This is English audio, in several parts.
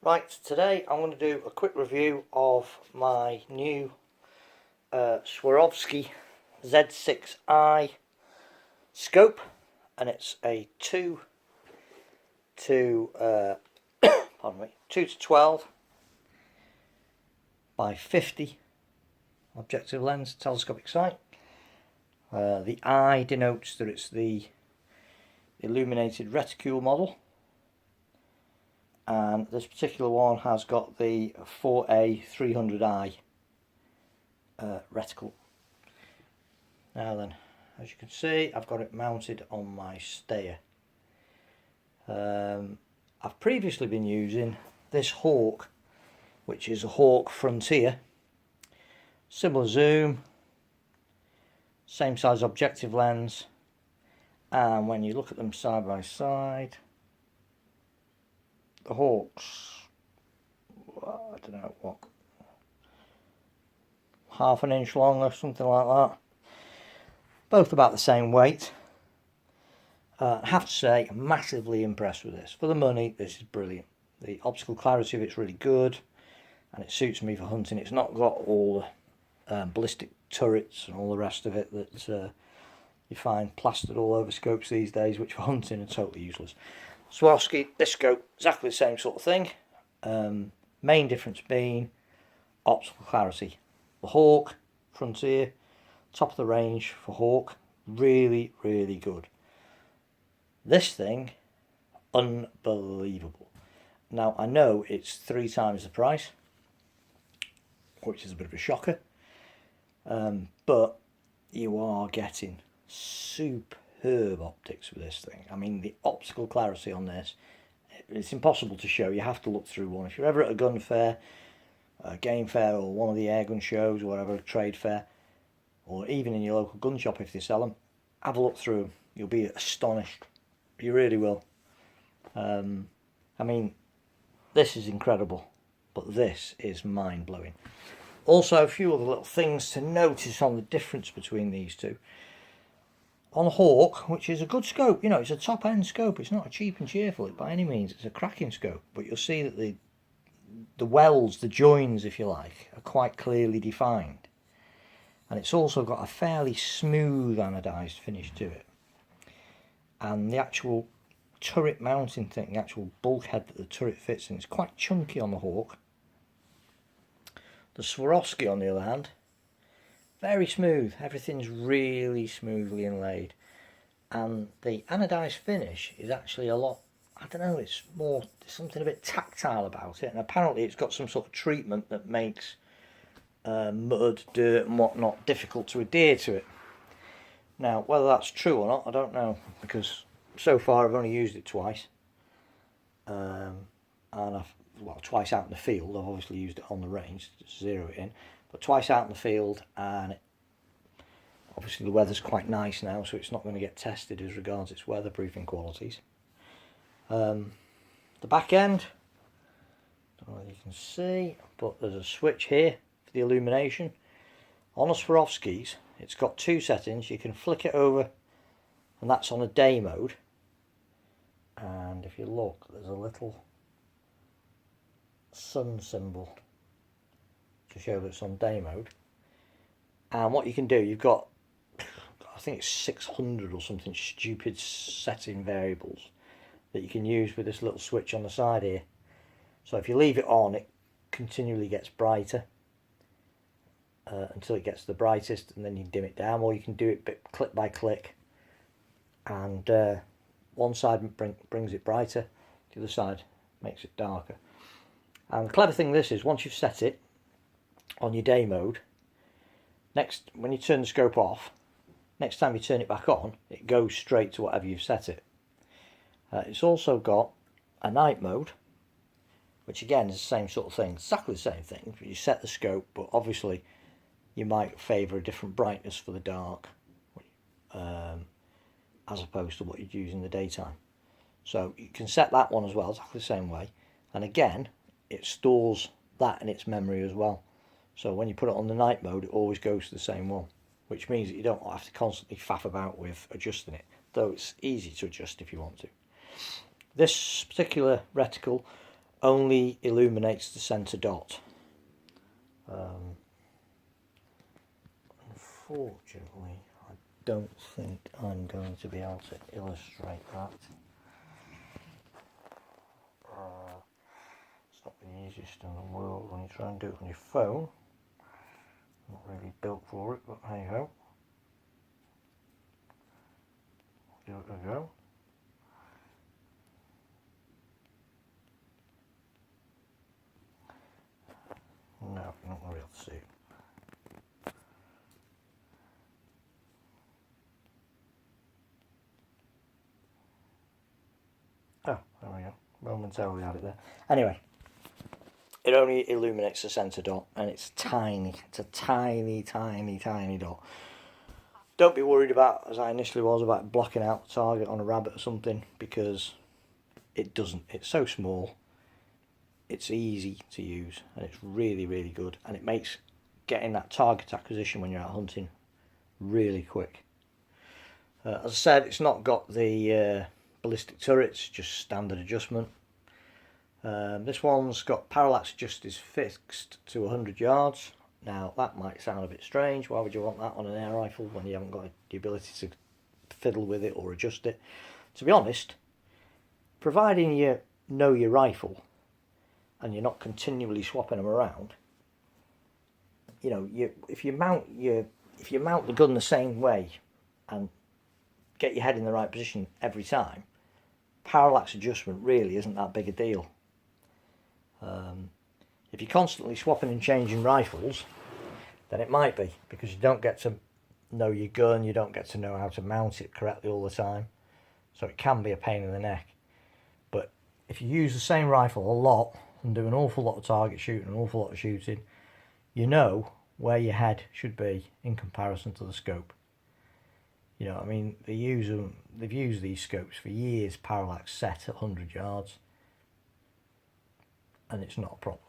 Right, today I'm going to do a quick review of my new Swarovski Z6i scope, and it's a 2 to 12 by 50 objective lens telescopic sight. The I denotes that it's the illuminated reticule model, and this particular one has got the 4A 300i reticle. Now then, as you can see, I've got it mounted on my stayer. I've previously been using this Hawk, which is a Hawk Frontier, similar zoom, same size objective lens, and when you look at them side by side, the Hawk's, I don't know what, half an inch long or something like that. Both about the same weight. I have to say, I'm massively impressed with this. For the money, this is brilliant. The optical clarity of it's really good, and it suits me for hunting. It's not got all the ballistic turrets and all the rest of it that you find plastered all over scopes these days, which for hunting are totally useless. Swarovski, this scope, exactly the same sort of thing. Main difference being optical clarity. The Hawk Frontier, top of the range for Hawk, really, really good. This thing, unbelievable. Now, I know it's 3 times the price, which is a bit of a shocker, but you are getting superb optics with this thing. I mean, the optical clarity on this, it's impossible to show. You have to look through one. If you're ever at a gun fair, a game fair, or one of the air gun shows, or whatever, a trade fair, or even in your local gun shop if they sell them, have a look through them. You'll be astonished. You really will. I mean, this is incredible, but this is mind-blowing. Also, a few other little things to notice on the difference between these two. On the Hawk, which is a good scope, you know, it's a top-end scope. It's not a cheap and cheerful by any means. It's a cracking scope, but you'll see that the welds, the joins, if you like, are quite clearly defined. And it's also got a fairly smooth anodized finish to it. And the actual turret mounting thing, the actual bulkhead that the turret fits in, is quite chunky on the Hawk. The Swarovski, on the other hand, very smooth. Everything's really smoothly inlaid. And the anodized finish is actually a lot, I don't know, it's more, there's something a bit tactile about it. And apparently it's got some sort of treatment that makes mud, dirt and whatnot difficult to adhere to it. Now, whether that's true or not, I don't know, because so far I've only used it twice. And twice out in the field. I've obviously used it on the range to zero it in, but twice out in the field, and obviously the weather's quite nice now, so it's not going to get tested as regards its weatherproofing qualities. The back end, don't know if you can see, but there's a switch here for the illumination. On the Swarovskis, it's got 2 settings. You can flick it over, and that's on a day mode. And if you look, there's a little sun symbol to show that it's on day mode. And what you can do, you've got, I think it's 600 or something stupid setting variables that you can use with this little switch on the side here. So if you leave it on, it continually gets brighter until it gets the brightest, and then you dim it down, or you can do it click by click, and one side brings it brighter, the other side makes it darker. And the clever thing this is, once you've set it on your day mode, when you turn the scope off, next time you turn it back on, it goes straight to whatever you've set it. It's also got a night mode, which again is the same sort of thing, exactly the same thing. You set the scope, but obviously you might favour a different brightness for the dark, as opposed to what you'd use in the daytime. So you can set that one as well, exactly the same way. And again, it stores that in its memory as well. So when you put it on the night mode, it always goes to the same one, which means that you don't have to constantly faff about with adjusting it, though it's easy to adjust if you want to. This particular reticle only illuminates the centre dot. Unfortunately, I don't think I'm going to be able to illustrate that. It's not the easiest in the world when you try and do it on your phone. Not really built for it, but hey ho. Give it a go. No, you're not going to be able to see it. Oh, there we go. Momentarily had it there. Anyway, it only illuminates the centre dot, and it's tiny. It's a tiny, tiny, tiny dot. Don't be worried about, as I initially was, about blocking out the target on a rabbit or something, because it doesn't. It's so small. It's easy to use, and it's really, really good, and it makes getting that target acquisition when you're out hunting really quick. As I said, it's not got the ballistic turrets, just standard adjustment. This one's got parallax adjusters fixed to 100 yards. Now that might sound a bit strange. Why would you want that on an air rifle when you haven't got the ability to fiddle with it or adjust it? To be honest, providing you know your rifle and you're not continually swapping them around, you know, if you mount the gun the same way and get your head in the right position every time, parallax adjustment really isn't that big a deal. If you're constantly swapping and changing rifles, then it might be, because you don't get to know your gun, you don't get to know how to mount it correctly all the time, so it can be a pain in the neck. But if you use the same rifle a lot and do an awful lot of target shooting, an awful lot of shooting, you know where your head should be in comparison to the scope. You know, I mean, they've used these scopes for years, parallax set at 100 yards, and it's not a problem.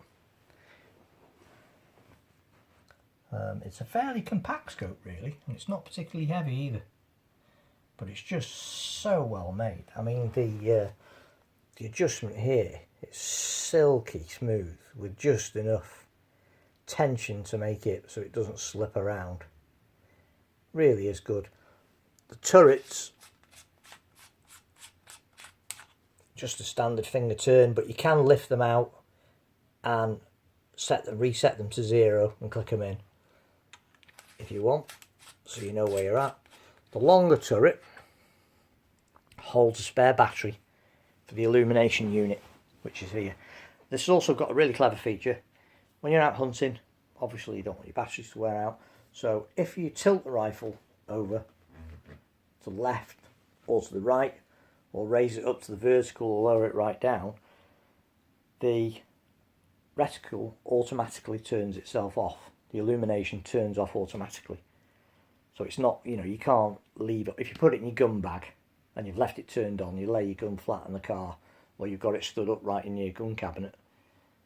It's a fairly compact scope really, and it's not particularly heavy either, but it's just so well made. I mean, the adjustment here, it's silky smooth with just enough tension to make it so it doesn't slip around. Really is good. The turrets, just a standard finger turn, but you can lift them out and reset them to 0 and click them in if you want, so you know where you're at. The longer turret holds a spare battery for the illumination unit, which is here. This has also got a really clever feature. When you're out hunting, obviously you don't want your batteries to wear out, so if you tilt the rifle over to the left or to the right, or raise it up to the vertical or lower it right down, the reticle automatically turns itself off. The illumination turns off automatically. So it's not, you know, you can't leave it. If you put it in your gun bag and you've left it turned on, you lay your gun flat in the car, or you've got it stood upright in your gun cabinet,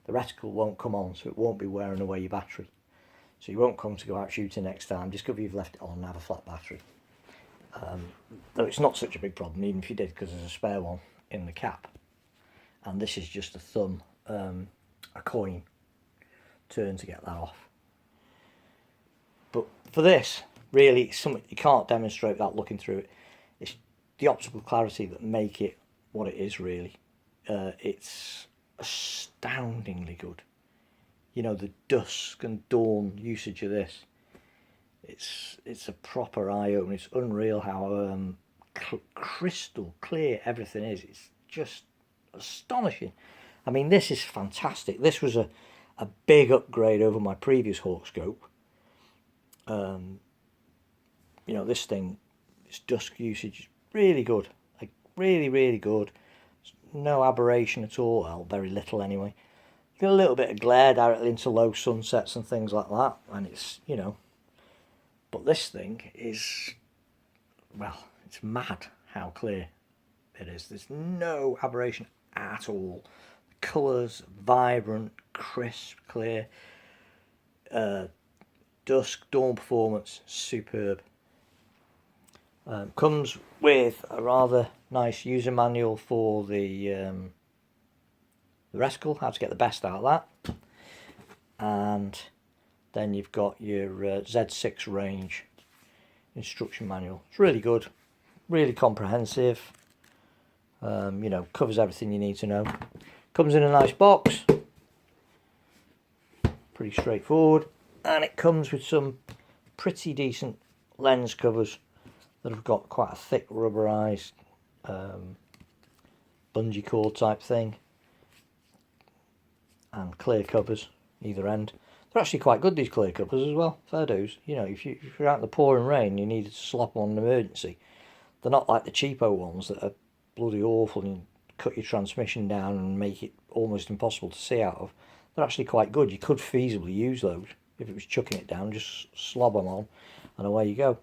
the reticle won't come on, so it won't be wearing away your battery. So you won't come to go out shooting next time, discover you've left it on and have a flat battery. Though it's not such a big problem, even if you did, because there's a spare one in the cap. And this is just a thumb, a coin turn to get that off. But for this, really, it's something you can't demonstrate without looking through it. It's the optical clarity that make it what it is, really. It's astoundingly good. You know, the dusk and dawn usage of this, it's a proper eye-opener. It's unreal how crystal clear everything is. It's just astonishing. I mean, this is fantastic. This was a big upgrade over my previous Hawk scope. You know, this thing, its dusk usage, really good. Like, really, really good. No aberration at all. Well, very little anyway. You get a little bit of glare directly into low sunsets and things like that, and it's, you know. But this thing is, well, it's mad how clear it is. There's no aberration at all. The colours, vibrant, crisp, clear. Dusk, dawn performance, superb. Comes with a rather nice user manual for the the reticle, how to get the best out of that. And then you've got your Z6 range instruction manual. It's really good, really comprehensive. You know, covers everything you need to know. Comes in a nice box, pretty straightforward, and it comes with some pretty decent lens covers that have got quite a thick rubberized bungee cord type thing, and clear covers either end. They're actually quite good, these clear covers as well, fair dues. You know, if you're out in the pouring rain and you needed to slop on an emergency, they're not like the cheapo ones that are bloody awful and cut your transmission down and make it almost impossible to see out of. They're actually quite good. You could feasibly use those if it was chucking it down. Just slob them on and away you go.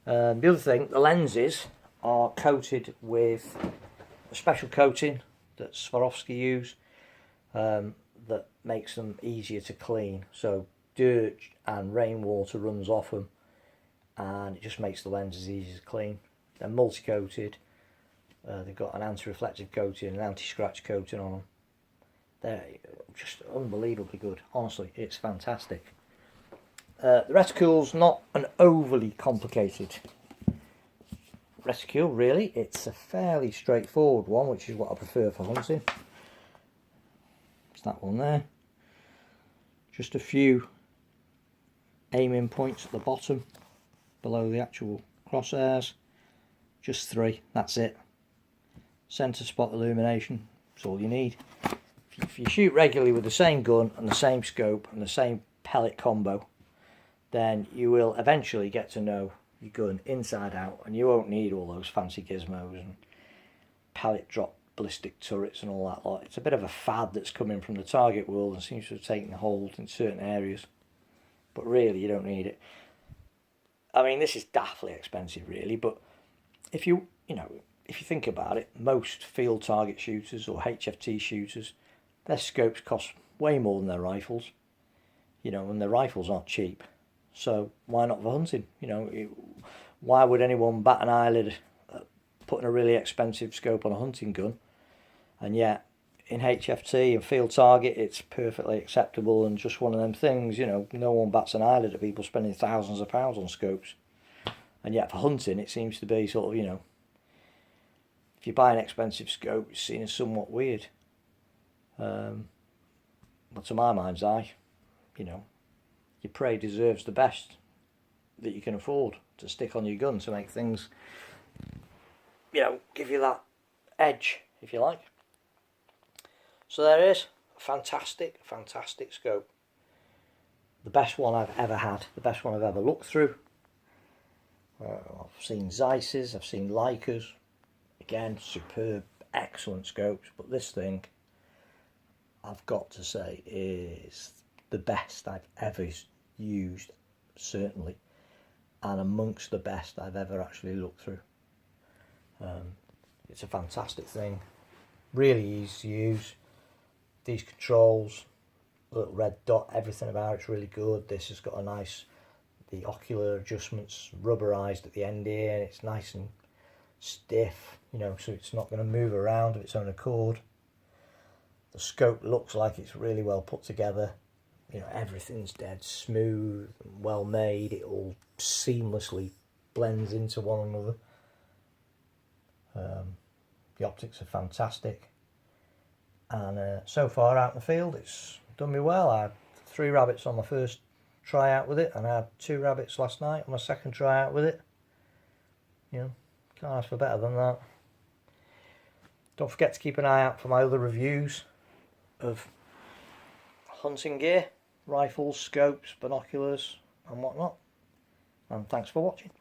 The other thing, the lenses are coated with a special coating that Swarovski use that makes them easier to clean. So dirt and rainwater runs off them and it just makes the lenses easier to clean. They're multi-coated. They've got an anti-reflective coating and an anti-scratch coating on them. They're just unbelievably good. Honestly, it's fantastic. The reticle's not an overly complicated reticule, really. It's a fairly straightforward one, which is what I prefer for hunting. It's that one there. Just a few aiming points at the bottom, below the actual crosshairs. Just 3, that's it. Centre spot illumination, that's all you need. If you shoot regularly with the same gun and the same scope and the same pellet combo, then you will eventually get to know your gun inside out, and you won't need all those fancy gizmos and pellet drop ballistic turrets and all that lot. It's a bit of a fad that's coming from the target world and seems to have taken hold in certain areas, but really you don't need it. I mean, this is daftly expensive really, but if you think about it, most field target shooters or HFT shooters, their scopes cost way more than their rifles, you know, and their rifles aren't cheap. So why not for hunting? You know, why would anyone bat an eyelid at putting a really expensive scope on a hunting gun? And yet in HFT and field target it's perfectly acceptable and just one of them things, you know, no one bats an eyelid at people spending thousands of pounds on scopes. And yet for hunting it seems to be sort of, you know, if you buy an expensive scope it's seen as somewhat weird. But to my mind's eye, you know, your prey deserves the best that you can afford to stick on your gun to make things, you know, give you that edge, if you like. So there it is. Fantastic, fantastic scope. The best one I've ever had, the best one I've ever looked through. I've seen Zeiss's, I've seen Leicas. Again, superb, excellent scopes, but this thing, I've got to say, is the best I've ever used, certainly, and amongst the best I've ever actually looked through. It's a fantastic thing, really easy to use. These controls, little red dot, everything about it's really good. This has got a nice, the ocular adjustments rubberized at the end here, and it's nice and stiff, you know, so it's not going to move around of its own accord. The scope looks like it's really well put together. You know, everything's dead smooth and well made. It all seamlessly blends into one another. The optics are fantastic. And so far out in the field, it's done me well. I had 3 rabbits on my first try out with it, and I had 2 rabbits last night on my second try out with it. You know, can't ask for better than that. Don't forget to keep an eye out for my other reviews of hunting gear, rifles, scopes, binoculars and whatnot. And thanks for watching.